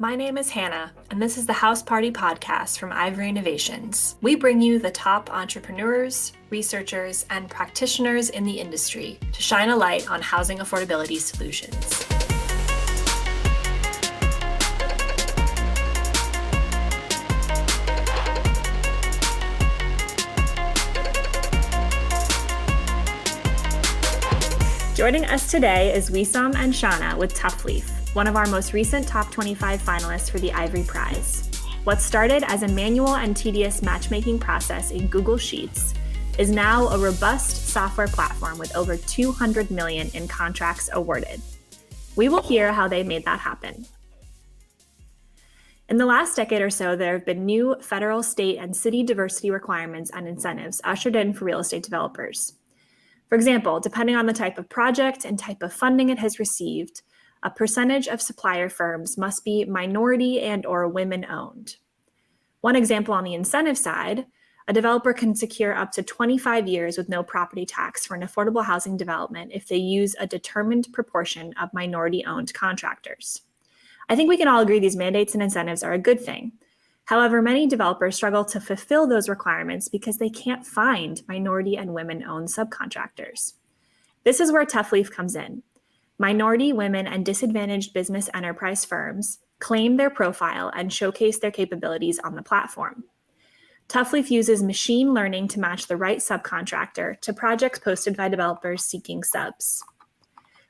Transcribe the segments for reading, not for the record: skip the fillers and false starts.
My name is Hannah, and this is the House Party podcast from Ivory Innovations. We bring you the top entrepreneurs, researchers, and practitioners in the industry to shine a light on housing affordability solutions. Joining us today is Wissam and Shaunna with Tough Leaf, one of our most recent top 25 finalists for the Ivory Prize. What started as a manual and tedious matchmaking process in Google Sheets is now a robust software platform with over 200 million in contracts awarded. We will hear how they made that happen. In the last decade or so, there have been new federal, state, and city diversity requirements and incentives ushered in for real estate developers. For example, depending on the type of project and type of funding it has received, a percentage of supplier firms must be minority and/or women-owned. One example on the incentive side, a developer can secure up to 25 years with no property tax for an affordable housing development if they use a determined proportion of minority-owned contractors. I think we can all agree these mandates and incentives are a good thing. However, many developers struggle to fulfill those requirements because they can't find minority and women-owned subcontractors. This is where Tough Leaf comes in. Minority, women, and disadvantaged business enterprise firms claim their profile and showcase their capabilities on the platform. Tough Leaf uses machine learning to match the right subcontractor to projects posted by developers seeking subs.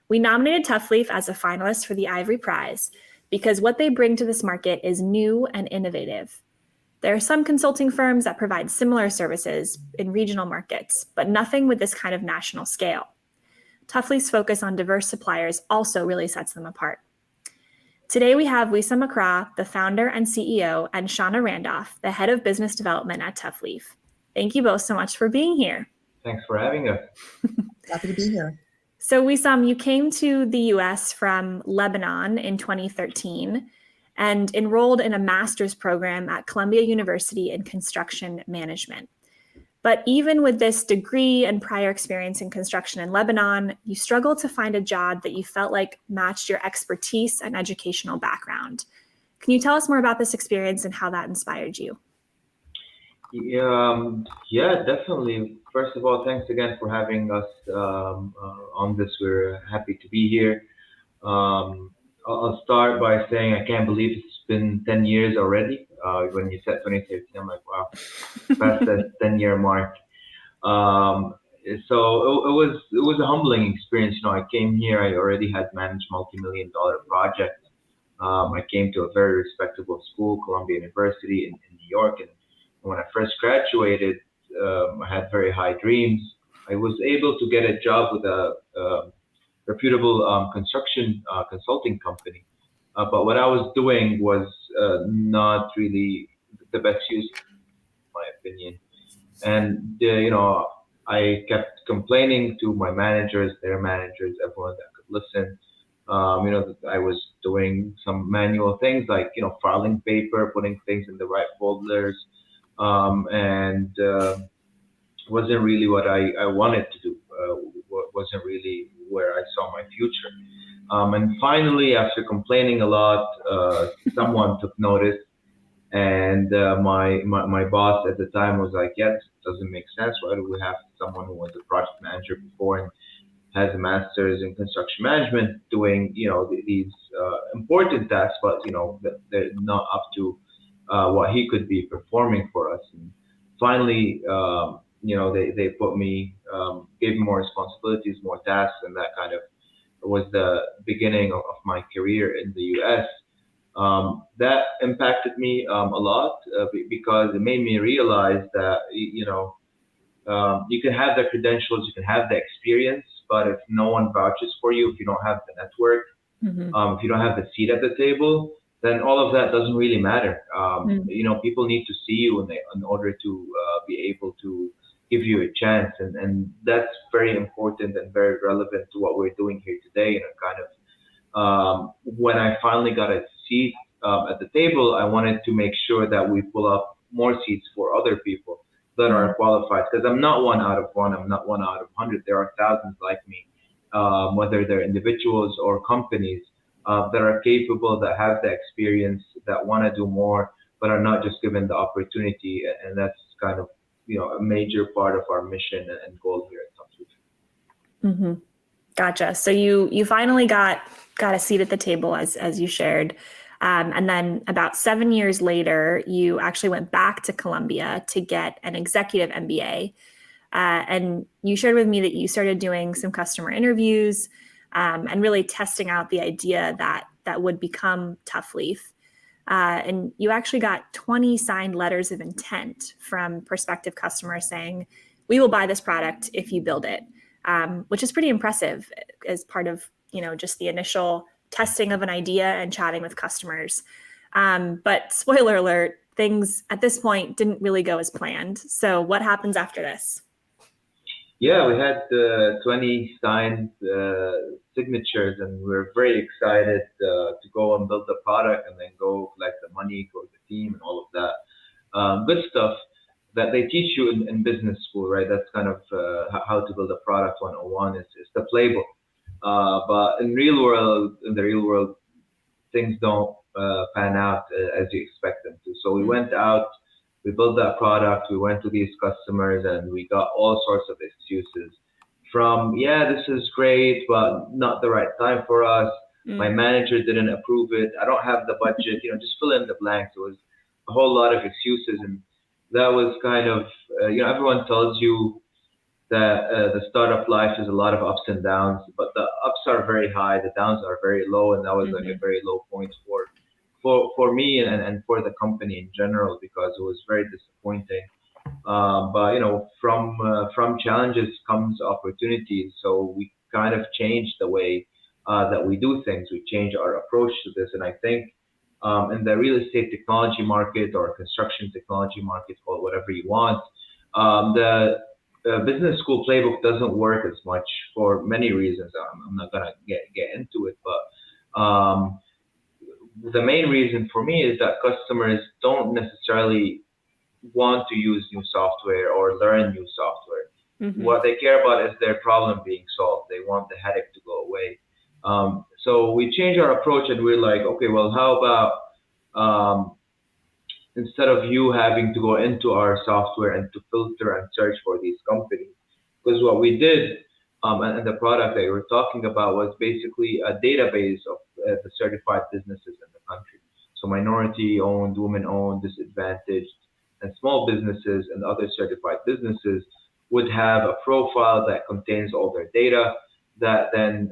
We nominated Tough Leaf as a finalist for the Ivory Prize because what they bring to this market is new and innovative. There are some consulting firms that provide similar services in regional markets, but nothing with this kind of national scale. Tough Leaf's focus on diverse suppliers also really sets them apart. Today we have Wissam Akra, the founder and CEO, and Shaunna Randolph, the head of business development at Tough Leaf. Thank you both so much for being here. Thanks for having us. Happy to be here. So Wissam, you came to the US from Lebanon in 2013 and enrolled in a master's program at Columbia University in construction management. But even with this degree and prior experience in construction in Lebanon, you struggled to find a job that you felt like matched your expertise and educational background. Can you tell us more about this experience and how that inspired you? Yeah, definitely. First of all, thanks again for having us on this. We're happy to be here. I'll start by saying I can't believe it's been 10 years already. When you said 2013, I'm like, wow, past that 10-year mark. So it was a humbling experience. I came here. I already had managed multi-million-dollar projects. I came to a very respectable school, Columbia University in New York, and when I first graduated, I had very high dreams. I was able to get a job with a reputable construction consulting company. But what I was doing was not really the best use, in my opinion. And, I kept complaining to my managers, their managers, everyone that could listen. That I was doing some manual things like, filing paper, putting things in the right folders, and wasn't really what I wanted to do, wasn't really where I saw my future. And finally, after complaining a lot, someone took notice, and my boss at the time was like, "Yeah, this doesn't make sense. Why do we have someone who was a project manager before and has a master's in construction management doing, these important tasks, but they're not up to what he could be performing for us." And finally, they put me, gave me more responsibilities, more tasks, and that kind of was the beginning of my career in the U.S. That impacted me a lot because it made me realize that, you can have the credentials, you can have the experience, but if no one vouches for you, if you don't have the network, if you don't have the seat at the table, then all of that doesn't really matter. People need to see you in order to be able to give you a chance. And that's very important and very relevant to what we're doing here today. When I finally got a seat at the table, I wanted to make sure that we pull up more seats for other people that are qualified, because I'm not one out of one, I'm not one out of 100. There are thousands like me, whether they're individuals or companies that are capable, that have the experience, that want to do more, but are not just given the opportunity. And that's kind of, a major part of our mission and goal here at Top Mm-hmm. Gotcha. So you finally got a seat at the table, as you shared. And then about 7 years later, you actually went back to Columbia to get an executive MBA. And you shared with me that you started doing some customer interviews and really testing out the idea that would become Tough Leaf. And you actually got 20 signed letters of intent from prospective customers saying, we will buy this product if you build it, which is pretty impressive as part of, just the initial testing of an idea and chatting with customers. But spoiler alert, things at this point didn't really go as planned. So what happens after this? Yeah, we had 20 signed signatures, and we were very excited to go and build the product and then go collect the money, grow the team, and all of that. Good stuff that they teach you in business school, right? That's kind of how to build a product 101 is the playbook. But in the real world, things don't pan out as you expect them to. So we went out, we built that product, we went to these customers, and we got all sorts of excuses from, yeah, this is great, but not the right time for us. My manager didn't approve it. I don't have the budget, just fill in the blanks. It was a whole lot of excuses. And that was kind of, everyone tells you that the startup life is a lot of ups and downs, but the ups are very high, the downs are very low. And that was like a very low point for me and for the company in general, because it was very disappointing. But from challenges comes opportunities. So we kind of changed the way that we do things. We changed our approach to this, and I think in the real estate technology market or construction technology market, call it whatever you want, the business school playbook doesn't work as much for many reasons. I'm not gonna get into it, but the main reason for me is that customers don't necessarily want to use new software or learn new software. What they care about is their problem being solved. They want the headache to go away. So we changed our approach, and we're like, okay, well, how about instead of you having to go into our software and to filter and search for these companies? Because what we did and the product that you were talking about was basically a database of the certified businesses in the country. So minority-owned, women-owned, disadvantaged, and small businesses and other certified businesses would have a profile that contains all their data that then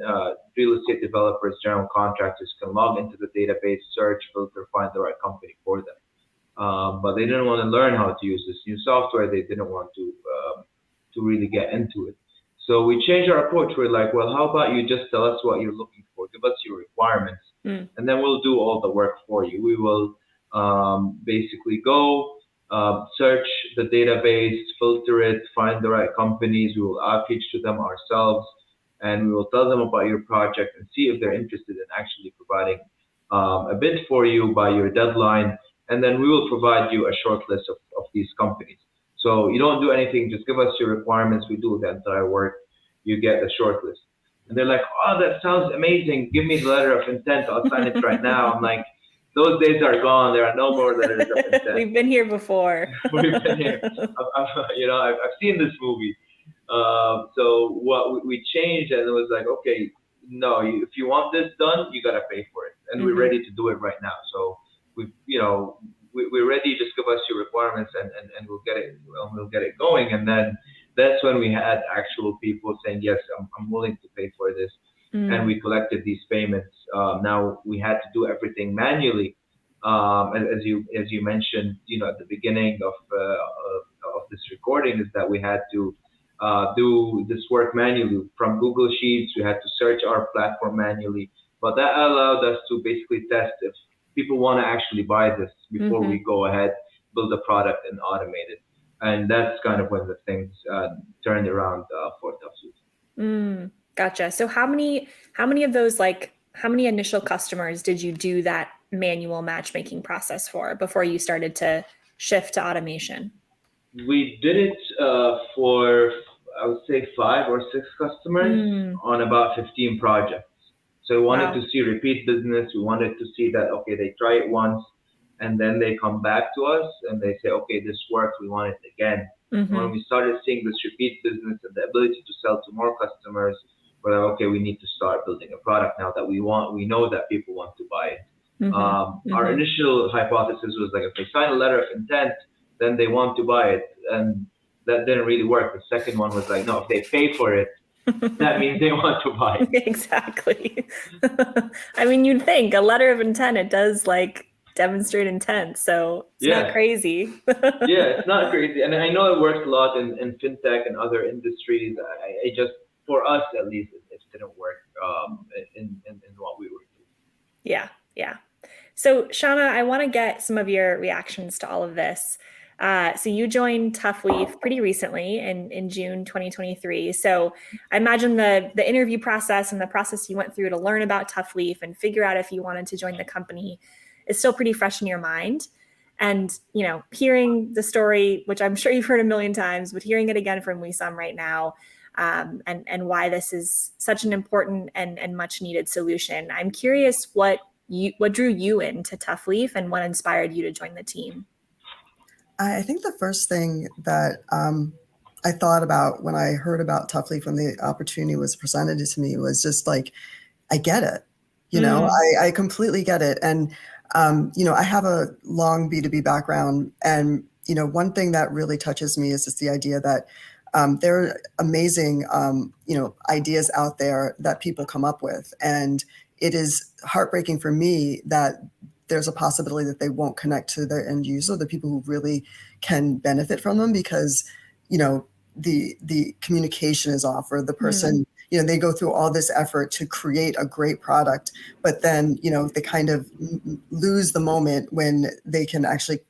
real estate developers, general contractors can log into the database, search, filter, find the right company for them. But they didn't want to learn how to use this new software. They didn't want to really get into it. So we changed our approach. We're like, well, how about you just tell us what you're looking for? Give us your requirements, and then we'll do all the work for you. We will basically go search the database, filter it, find the right companies. We will outreach to them ourselves, and we will tell them about your project and see if they're interested in actually providing a bid for you by your deadline. And then we will provide you a short list of these companies. So you don't do anything, just give us your requirements. We do the entire work. You get the short list. And they're like, oh, that sounds amazing. Give me the letter of intent. I'll sign it right now. I'm like, those days are gone. There are no more letters of intent. We've been here before. We've been here. I've seen this movie. So what we changed, and it was like, okay, no, if you want this done, you got to pay for it. And we're ready to do it right now. So we're ready. Just give us your requirements, and we'll get it going. And then that's when we had actual people saying, yes, I'm willing to pay for this. And we collected these payments. Now we had to do everything manually. As you mentioned, at the beginning of this recording, is that we had to do this work manually from Google Sheets. We had to search our platform manually, but that allowed us to basically test if people want to actually buy this before we go ahead, build a product and automate it. And that's kind of when the things turned around for Tough Leaf. Gotcha. So how many of those, how many initial customers did you do that manual matchmaking process for before you started to shift to automation? We did it for, I would say, 5 or 6 customers on about 15 projects. So we wanted Wow. to see repeat business. We wanted to see that, okay, they try it once and then they come back to us and they say, okay, this works, we want it again. And when we started seeing this repeat business and the ability to sell to more customers, we're like, okay, we need to start building a product now that we know that people want to buy it. Our initial hypothesis was like, if they sign a letter of intent, then they want to buy it. And that didn't really work. The second one was like, no, if they pay for it, that means they want to buy it. Exactly. I mean, you'd think a letter of intent, it does like demonstrate intent. So it's not crazy. Yeah, it's not crazy. And I know it works a lot in fintech and other industries. I just, for us at least, it didn't work in what we were doing. Yeah, yeah. So Shaunna, I want to get some of your reactions to all of this. So you joined Tough Leaf pretty recently in June 2023. So I imagine the interview process and the process you went through to learn about Tough Leaf and figure out if you wanted to join the company is still pretty fresh in your mind. And, you know, hearing the story, which I'm sure you've heard a million times, but hearing it again from Wissam right now, and why this is such an important and much needed solution. I'm curious what drew you into Tough Leaf and what inspired you to join the team? I think the first thing that I thought about when I heard about Tough Leaf, when the opportunity was presented to me, was just like, I get it. You know, I completely get it. And, you know, I have a long B2B background. And, you know, one thing that really touches me is just the idea that there are amazing, you know, ideas out there that people come up with. And it is heartbreaking for me that there's a possibility that they won't connect to their end user, the people who really can benefit from them, because, you know, the communication is off, or the person, you know, they go through all this effort to create a great product, but then, you know, they kind of lose the moment when they can actually,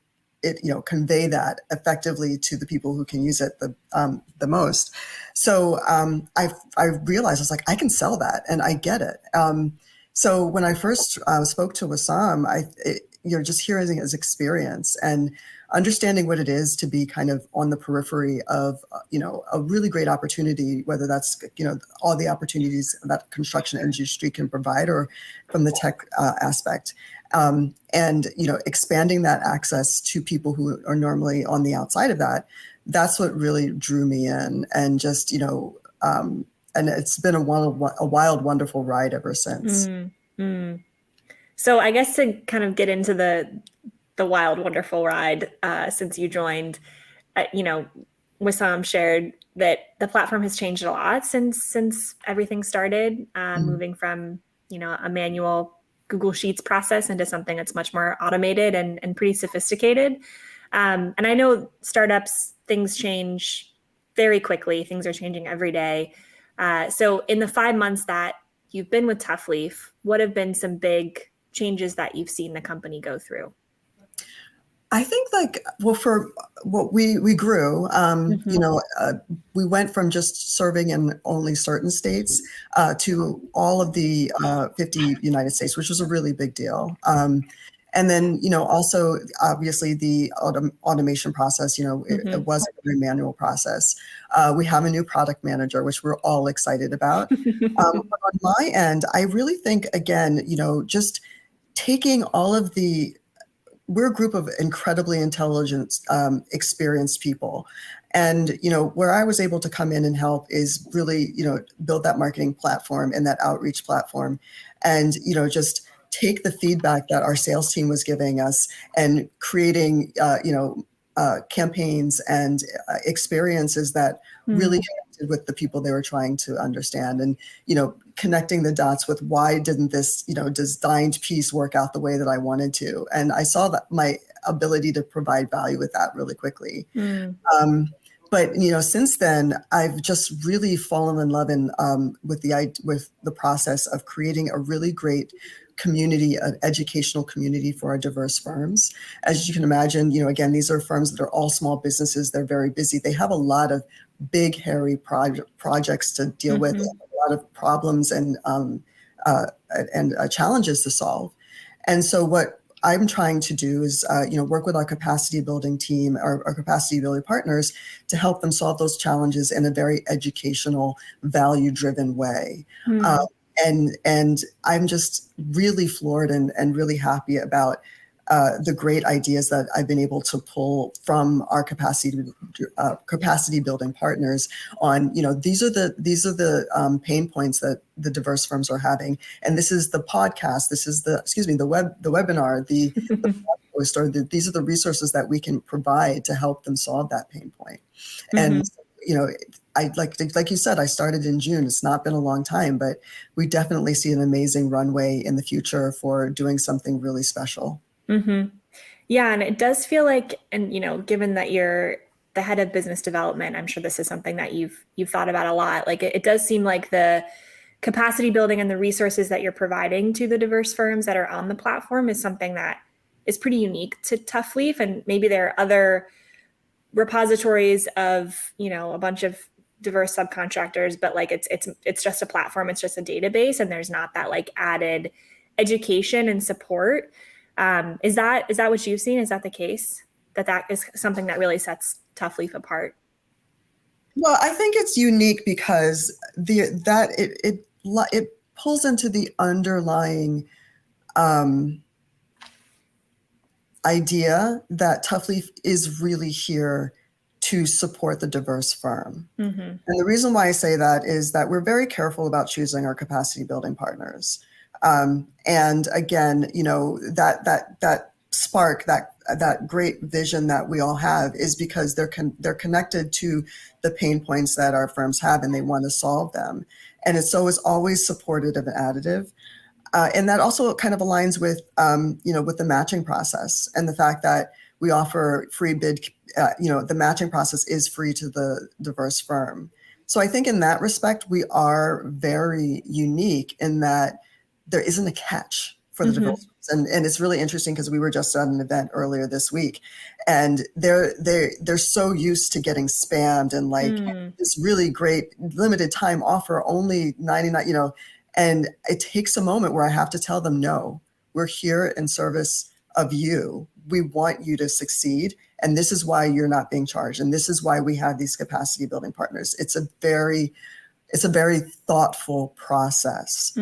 you know, convey that effectively to the people who can use it the most. So I realized, I was like, I can sell that, and I get it. So when I first spoke to Wissam, you know, just hearing his experience and understanding what it is to be kind of on the periphery of, you know, a really great opportunity, whether that's, you know, all the opportunities that construction industry can provide, or from the tech aspect, and, you know, expanding that access to people who are normally on the outside of that. That's what really drew me in, and just, you know, and it's been a wild, wonderful ride ever since. So I guess to kind of get into the wild, wonderful ride since you joined, you know, Wissam shared that the platform has changed a lot since everything started, moving from, you know, a manual Google Sheets process into something that's much more automated and pretty sophisticated. And I know startups, things change very quickly. Things are changing every day. So in the 5 months that you've been with Tough Leaf, what have been some big changes that you've seen the company go through? I think, like, well, for what we grew, you know, we went from just serving in only certain states to all of the 50 United States, which was a really big deal. And then, you know, also, obviously, the automation process, you know, it was a very manual process. We have a new product manager, which we're all excited about. But on my end, I really think, again, you know, just taking all of we're a group of incredibly intelligent, experienced people. And, you know, where I was able to come in and help is really, you know, build that marketing platform and that outreach platform. And, you know, just take the feedback that our sales team was giving us and creating, you know, campaigns and experiences that really connected with the people they were trying to understand, and, you know, connecting the dots with why didn't this, you know, designed piece work out the way that I wanted to. And I saw that my ability to provide value with that really quickly. But, you know, since then, I've just really fallen in love with the process of creating a really great community, an educational community for our diverse firms. As you can imagine, you know, again, these are firms that are all small businesses. They're very busy. They have a lot of big, hairy projects to deal with, a lot of problems and challenges to solve. And so what I'm trying to do is, you know, work with our capacity building team, our capacity building partners, to help them solve those challenges in a very educational, value-driven way. And I'm just really floored and really happy about the great ideas that I've been able to pull from our capacity building partners on, these are the pain points that the diverse firms are having. And this is the podcast, this is the webinar, the post, or these are the resources that we can provide to help them solve that pain point. And, I like you said, I started in June. It's not been a long time, but we definitely see an amazing runway in the future for doing something really special. Yeah, and it does feel like, and given that you're the head of business development, I'm sure this is something that you've thought about a lot. Like it does seem like the capacity building and the resources that you're providing to the diverse firms that are on the platform is something that is pretty unique to Tough Leaf, and maybe there are other repositories of a bunch of diverse subcontractors, but like it's just a platform, it's just a database, and there's not that like added education and support. Is that what you've seen? Is that the case? That is something that really sets Tough Leaf apart? Well, I think it's unique because it pulls into the underlying idea that Tough Leaf is really here to support the diverse firm. And the reason why I say that is that we're very careful about choosing our capacity building partners. And again, that spark, that great vision that we all have is because they're connected to the pain points that our firms have, and they want to solve them. And it's always supportive and additive. And that also kind of aligns with, with the matching process and the fact that we offer free bid, the matching process is free to the diverse firm. So I think in that respect, we are very unique in that there isn't a catch for the diverse firms. And it's really interesting because we were just at an event earlier this week, and they're so used to getting spammed and like this really great limited time offer, only 99, and it takes a moment where I have to tell them, no, we're here in service of you. We want you to succeed. And this is why you're not being charged. And this is why we have these capacity building partners. It's a very thoughtful process.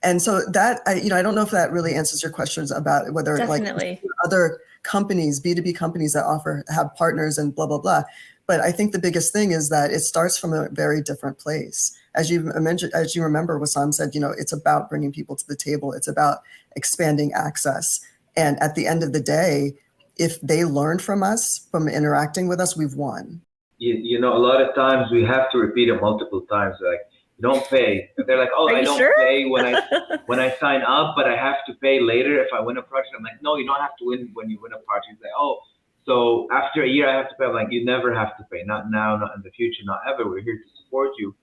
And so that, I don't know if that really answers your questions about whether like other companies, B2B companies that have partners and blah, blah, blah. But I think the biggest thing is that it starts from a very different place. As you mentioned, as you remember, Wissam said, it's about bringing people to the table. It's about expanding access. And at the end of the day, if they learn from us, from interacting with us, we've won. A lot of times we have to repeat it multiple times. Like, you don't pay. They're like, oh, I don't pay when I sign up, but I have to pay later if I win a project. I'm like, no, you don't have to win when you win a project. It's like, oh, so after a year I have to pay. I'm like, you never have to pay. Not now, not in the future, not ever. We're here to support you.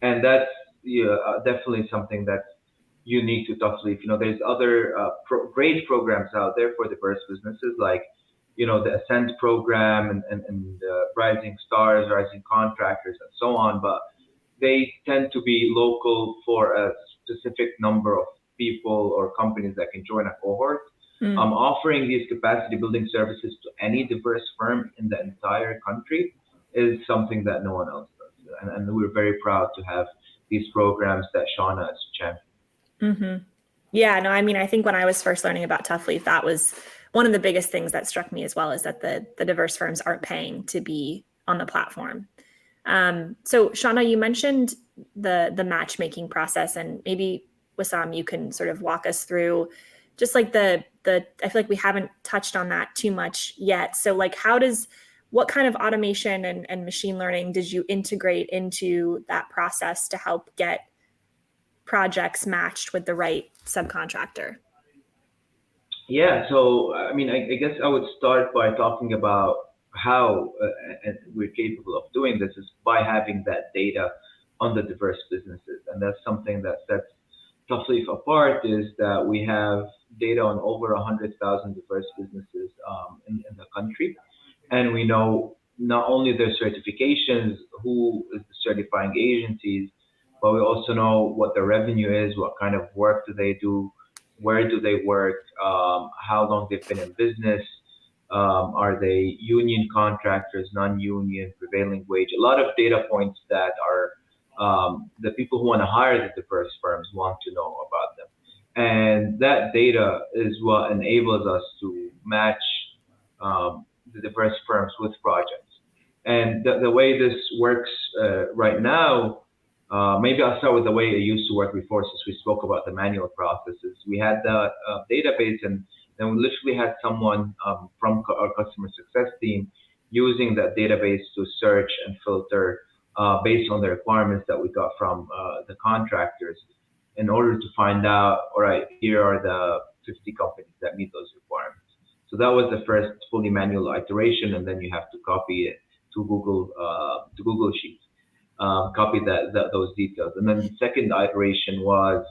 And that's definitely something that's unique to Tough Leaf. There's other great programs out there for diverse businesses, like the Ascent program and Rising Stars, Rising Contractors, and so on. But they tend to be local for a specific number of people or companies that can join a cohort. Offering these capacity building services to any diverse firm in the entire country is something that no one else does. And we're very proud to have these programs that Shaunna is championing. Yeah, no, I mean, I think when I was first learning about Tough Leaf, that was one of the biggest things that struck me as well, is that the diverse firms aren't paying to be on the platform. So Shaunna, you mentioned the matchmaking process, and maybe Wissam, you can sort of walk us through just like I feel like we haven't touched on that too much yet. So like, what kind of automation and machine learning did you integrate into that process to help get projects matched with the right subcontractor? Yeah, so I mean, I guess I would start by talking about how we're capable of doing this is by having that data on the diverse businesses. And that's something that sets Tough Leaf apart, is that we have data on over 100,000 diverse businesses in the country. And we know not only their certifications, who is the certifying agencies, but we also know what their revenue is, what kind of work do they do, where do they work, how long they've been in business, are they union contractors, non-union, prevailing wage, a lot of data points that are the people who want to hire the diverse firms want to know about them. And that data is what enables us to match the diverse firms with projects. And the way this works right now, maybe I'll start with the way it used to work before, since we spoke about the manual processes. We had the database, and then we literally had someone from our customer success team using that database to search and filter based on the requirements that we got from the contractors in order to find out, all right, here are the 50 companies that meet those requirements. So that was the first fully manual iteration, and then you have to copy it to Google Sheets, copy those details. And then the second iteration was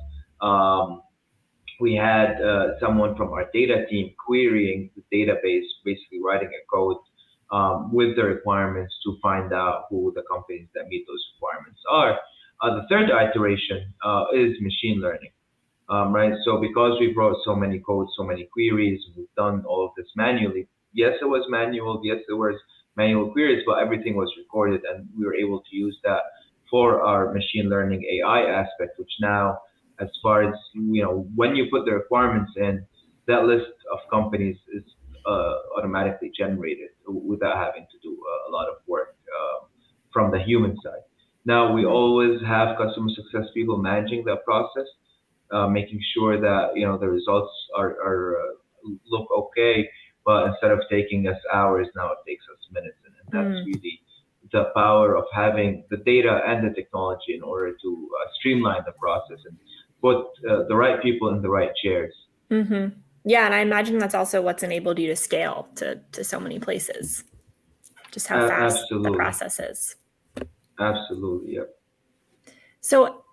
we had someone from our data team querying the database, basically writing a code with the requirements to find out who the companies that meet those requirements are. The third iteration is machine learning, right? So because we wrote so many codes, so many queries, we've done all of this manually. Yes, it was manual. Yes, there was manual queries, but everything was recorded, and we were able to use that for our machine learning AI aspect, which now, as far as, when you put the requirements in, that list of companies is automatically generated without having to do a lot of work from the human side. Now, we always have customer success people managing that process, making sure that the results are look okay, but instead of taking us hours, now it takes us minutes, and that's really the power of having the data and the technology in order to streamline the process and put the right people in the right chairs. Mm-hmm. Yeah, and I imagine that's also what's enabled you to scale to so many places. Just how fast the process is. Absolutely, yeah. So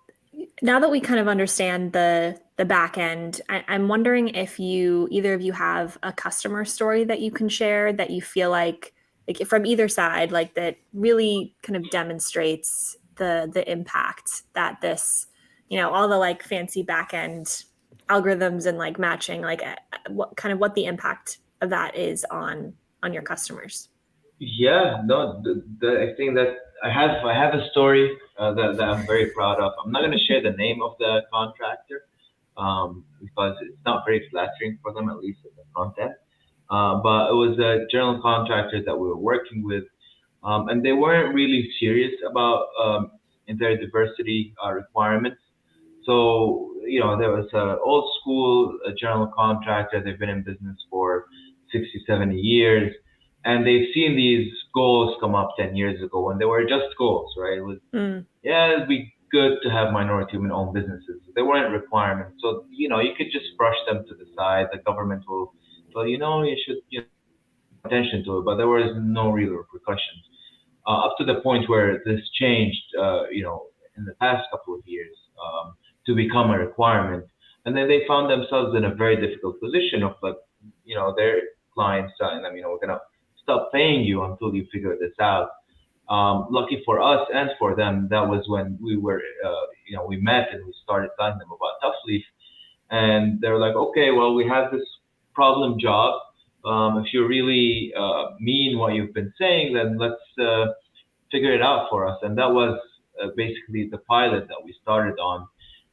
now that we kind of understand the back end, I'm wondering if either of you have a customer story that you can share that you feel like from either side, like that really kind of demonstrates the impact that this, all the like fancy back end algorithms and like matching, like what the impact of that is on your customers. Yeah, no, I think that I have a story that I'm very proud of. I'm not going to share the name of the contractor because it's not very flattering for them, at least in the front end. But it was a general contractor that we were working with, and they weren't really serious about their diversity requirements. So, there was an old school general contractor. They've been in business for 60, 70 years. And they've seen these goals come up 10 years ago when they were just goals, right? It was, it'd be good to have minority women-owned businesses. They weren't requirements. So, you could just brush them to the side. The government will, you should pay attention to it. But there was no real repercussions. Up to the point where this changed, in the past couple of years to become a requirement. And then they found themselves in a very difficult position of their clients telling them, we're going to stop paying you until you figure this out. Lucky for us and for them, that was when we were, we met and we started telling them about Tough Leaf. And they're like, okay, well, we have this problem job. If you really mean what you've been saying, then let's figure it out for us. And that was basically the pilot that we started on.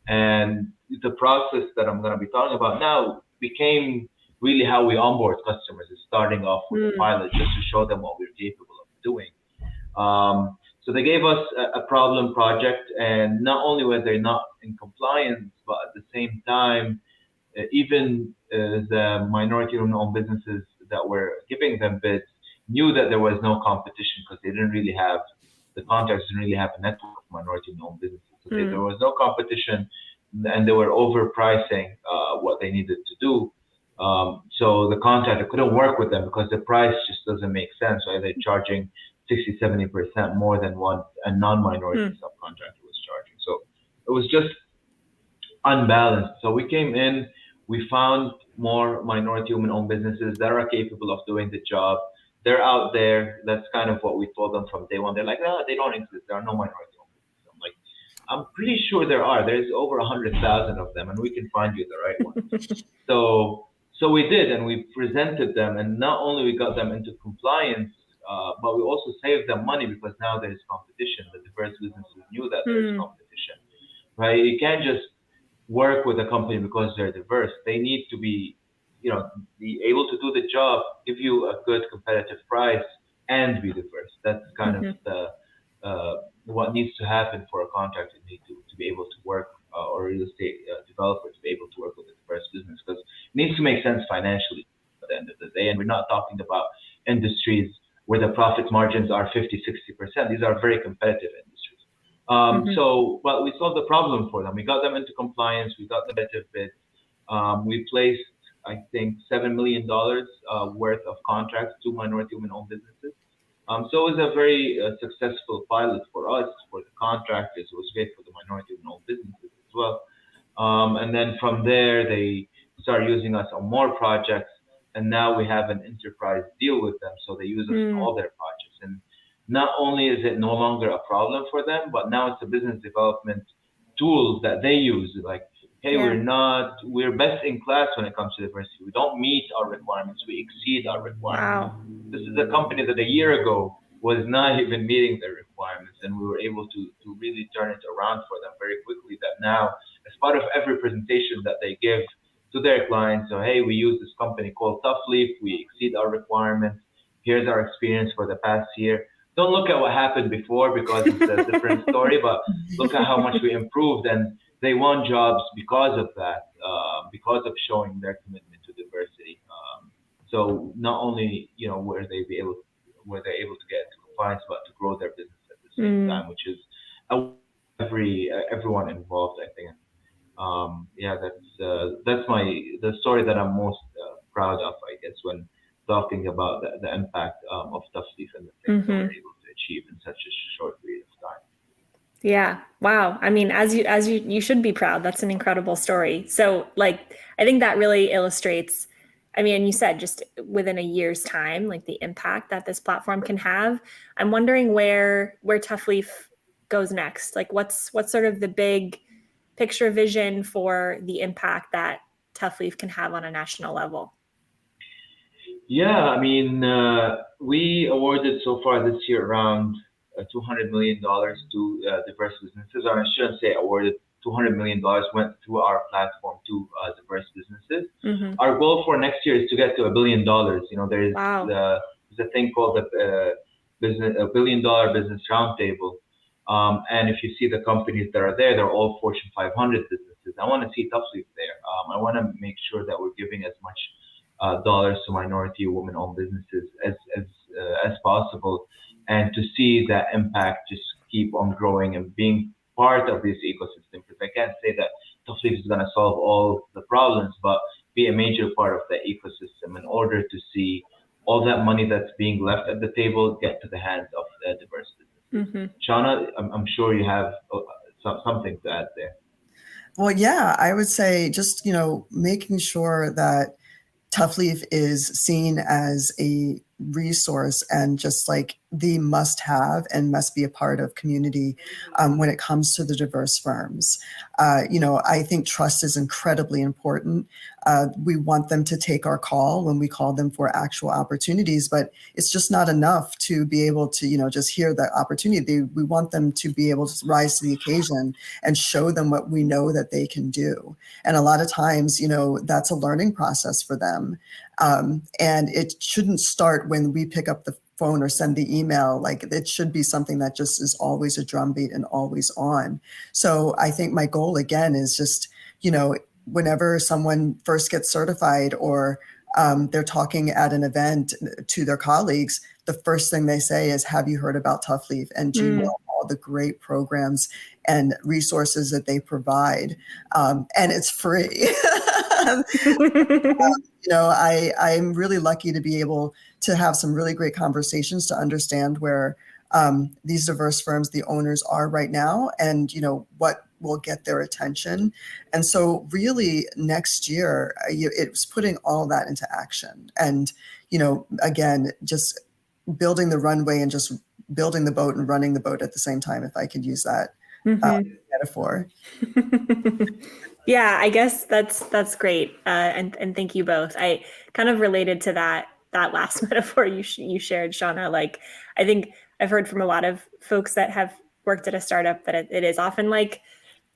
And the process that I'm going to be talking about now became really how we onboard customers, is starting off with a pilot just to show them what we're capable of doing. So they gave us a problem project, and not only were they not in compliance, but at the same time, even the minority owned businesses that were giving them bids knew that there was no competition because they didn't really have, the contractors didn't really have a network of minority owned businesses. So there was no competition, and they were overpricing what they needed to do. So the contractor couldn't work with them because the price just doesn't make sense, right? They're charging 60, 70% more than what a non-minority subcontractor was charging. So it was just unbalanced. So we came in, we found more minority women-owned businesses that are capable of doing the job. They're out there. That's kind of what we told them from day one. They're like, no, they don't exist. There are no minority-owned businesses. I'm like, I'm pretty sure there are. There's over 100,000 of them, and we can find you the right one. So we did, and we presented them, and not only we got them into compliance but we also save them money because now there's competition. The diverse businesses knew that there's competition, right? You can't just work with a company because they're diverse. They need to be, be able to do the job, give you a good competitive price, and be diverse. That's kind of the what needs to happen for a contractor to be able to work, or a real estate developer to be able to work with a diverse business, because it needs to make sense financially at the end of the day. And we're not talking about industries where the profit margins are 50-60%. These are very competitive industries. But we solved the problem for them. We got them into compliance. We got the better bid. We placed, I think, $7 million worth of contracts to minority women-owned businesses. So it was a very successful pilot for us, for the contractors. It was great for the minority women-owned businesses as well. And then from there, they started using us on more projects. And now we have an enterprise deal with them. So they use us in all their projects. And not only is it no longer a problem for them, but now it's a business development tool that they use. Like, hey, we're best in class when it comes to diversity. We don't meet our requirements. We exceed our requirements. Wow. This is a company that a year ago was not even meeting their requirements. And we were able to really turn it around for them very quickly, that now, as part of every presentation that they give to their clients, so, hey, we use this company called ToughLeaf. We exceed our requirements. Here's our experience for the past year. Don't look at what happened before because it's a different story, but look at how much we improved. And they won jobs because of that, because of showing their commitment to diversity. So not only were they able to get into compliance, but to grow their business at the same time, which is everyone involved, I think. That's the story that I'm most proud of, I guess, when talking about the impact of ToughLeaf and the things that we're able to achieve in such a short period of time. Yeah. Wow. I mean, as you should be proud. That's an incredible story. So I think that really illustrates, I mean, you said just within a year's time, the impact that this platform can have. I'm wondering where ToughLeaf goes next. What's sort of the big picture vision for the impact that ToughLeaf can have on a national level? Yeah, I mean, we awarded so far this year around $200 million to diverse businesses. Or I shouldn't say awarded. $200 million went through our platform to diverse businesses. Our goal for next year is to get to $1 billion. There's a thing called the $1 billion business roundtable. And if you see the companies that are there, they're all Fortune 500 businesses. I want to see ToughLeaf there. I want to make sure that we're giving as much dollars to minority women-owned businesses as possible, and to see that impact just keep on growing and being part of this ecosystem. Because I can't say that ToughLeaf is going to solve all the problems, but be a major part of the ecosystem in order to see all that money that's being left at the table get to the hands of the diverse businesses. Shaunna, I'm sure you have something to add there. Well, yeah, I would say just, making sure that ToughLeaf is seen as a resource and just the must have and must be a part of community when it comes to the diverse firms. I think trust is incredibly important. We want them to take our call when we call them for actual opportunities, but it's just not enough to be able to, just hear the opportunity. We want them to be able to rise to the occasion and show them what we know that they can do. And a lot of times, that's a learning process for them. And it shouldn't start when we pick up the phone or send the email. It should be something that just is always a drumbeat and always on. So I think my goal again is just, whenever someone first gets certified or they're talking at an event to their colleagues, the first thing they say is, have you heard about ToughLeaf? And do you know all the great programs and resources that they provide? And it's free. I'm really lucky to be able to have some really great conversations to understand where these diverse firms, the owners are right now, and what will get their attention. And so really next year, it's putting all that into action. And, again, just building the runway and just building the boat and running the boat at the same time, if I could use that metaphor. Yeah, I guess that's great. And thank you both. I kind of related to that that last metaphor you shared, Shaunna. Like, I think I've heard from a lot of folks that have worked at a startup that it is often like,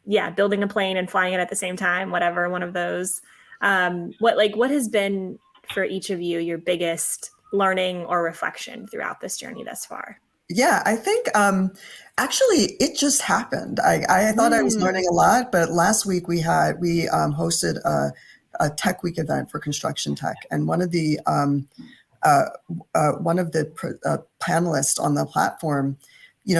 yeah, building a plane and flying it at the same time, whatever, one of those. What has been for each of you your biggest learning or reflection throughout this journey thus far? Yeah, I think actually it just happened. I thought I was learning a lot, but last week we hosted a tech week event for construction tech, and one of the panelists on the platform,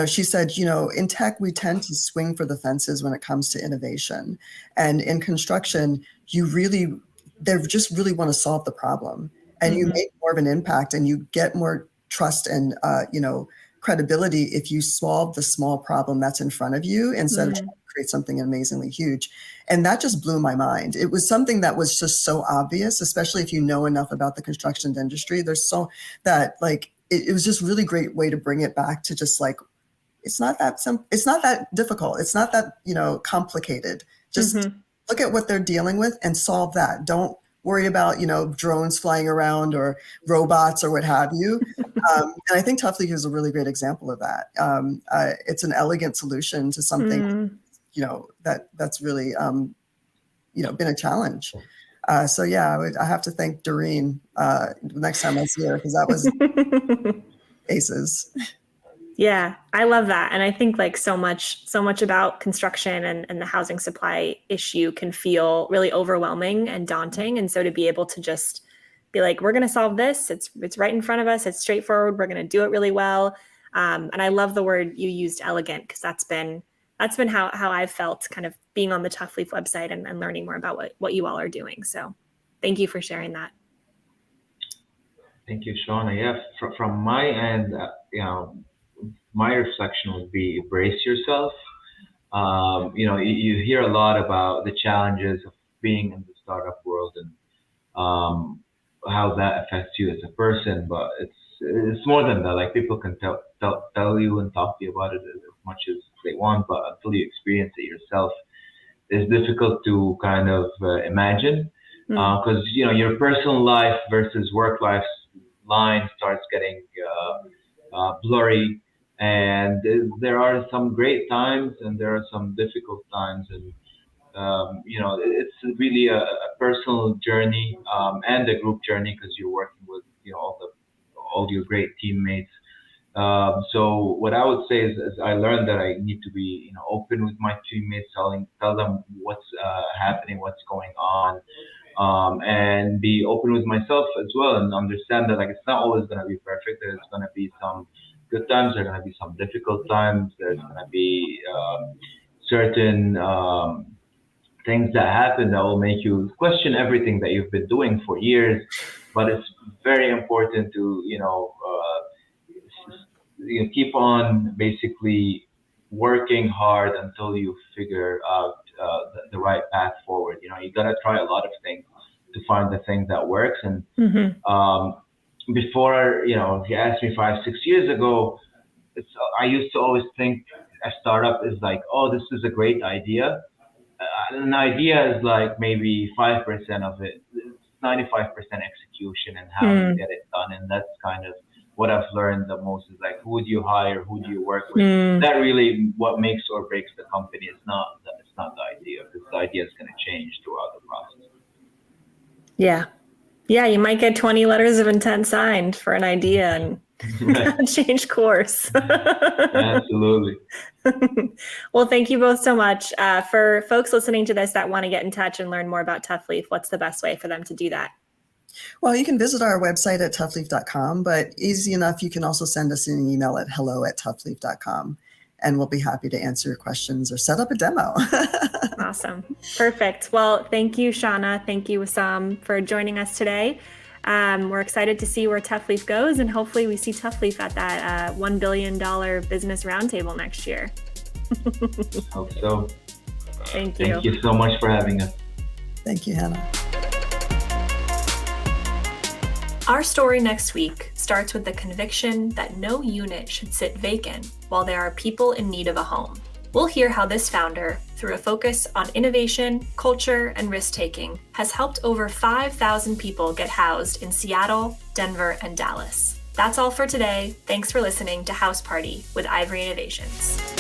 she said, in tech we tend to swing for the fences when it comes to innovation, and in construction they just really want to solve the problem, and you make more of an impact, and you get more trust and credibility if you solve the small problem that's in front of you instead of trying to create something amazingly huge. And that just blew my mind. It was something that was just so obvious, especially if you know enough about the construction industry. There's so that like it was just really great way to bring it back to just like, it's not that simple, it's not that difficult, it's not that complicated. Just look at what they're dealing with and solve that. Don't worry about drones flying around or robots or what have you. And I think Tough Leaf is a really great example of that. It's an elegant solution to something that's really been a challenge. So yeah, I have to thank Doreen next time I see her, because that was aces. Yeah, I love that. And I think like so much about construction and the housing supply issue can feel really overwhelming and daunting. And so to be able to just be like, we're going to solve this. It's right in front of us. It's straightforward. We're going to do it really well. And I love the word you used, elegant, because that's been how I've felt kind of being on the Tough Leaf website and learning more about what you all are doing. So thank you for sharing that. Thank you, Shaunna. Yeah, from my end, my reflection would be embrace yourself. You hear a lot about the challenges of being in the startup world and how that affects you as a person, but it's more than that. Like, people can tell you and talk to you about it as much as they want, but until you experience it yourself, it's difficult to kind of imagine, because your personal life versus work life line starts getting blurry. And there are some great times and there are some difficult times, and it's really a personal journey and a group journey, because you're working with all your great teammates. So what I would say is I learned that I need to be open with my teammates, tell them what's happening, what's going on, and be open with myself as well, and understand that like it's not always going to be perfect. There's going to be some good times, there are going to be some difficult times, there's going to be certain things that happen that will make you question everything that you've been doing for years. But it's very important to keep on basically working hard until you figure out the right path forward. You got to try a lot of things to find the thing that works. And before, if you asked me 5-6 years ago, I used to always think a startup is like, oh, this is a great idea. An idea is like maybe 5% of it. It's 95% execution and how you get it done. And that's kind of what I've learned the most, is like, who do you hire? Who do you work with? That really what makes or breaks the company. It's not the idea, because the idea is going to change throughout the process. Yeah. Yeah, you might get 20 letters of intent signed for an idea and change course. Absolutely. Well, thank you both so much. For folks listening to this that want to get in touch and learn more about Tough Leaf, what's the best way for them to do that? Well, you can visit our website at toughleaf.com, but easy enough, you can also send us an email at hello@toughleaf.com, and we'll be happy to answer your questions or set up a demo. Awesome. Perfect. Well, thank you, Shaunna. Thank you, Wissam, for joining us today. We're excited to see where Tough Leaf goes, and hopefully we see Tough Leaf at that $1 billion business roundtable next year. Hope so. Thank you. Thank you so much for having us. Thank you, Hannah. Our story next week starts with the conviction that no unit should sit vacant while there are people in need of a home. We'll hear how this founder, through a focus on innovation, culture, and risk-taking, has helped over 5,000 people get housed in Seattle, Denver, and Dallas. That's all for today. Thanks for listening to House Party with Ivory Innovations.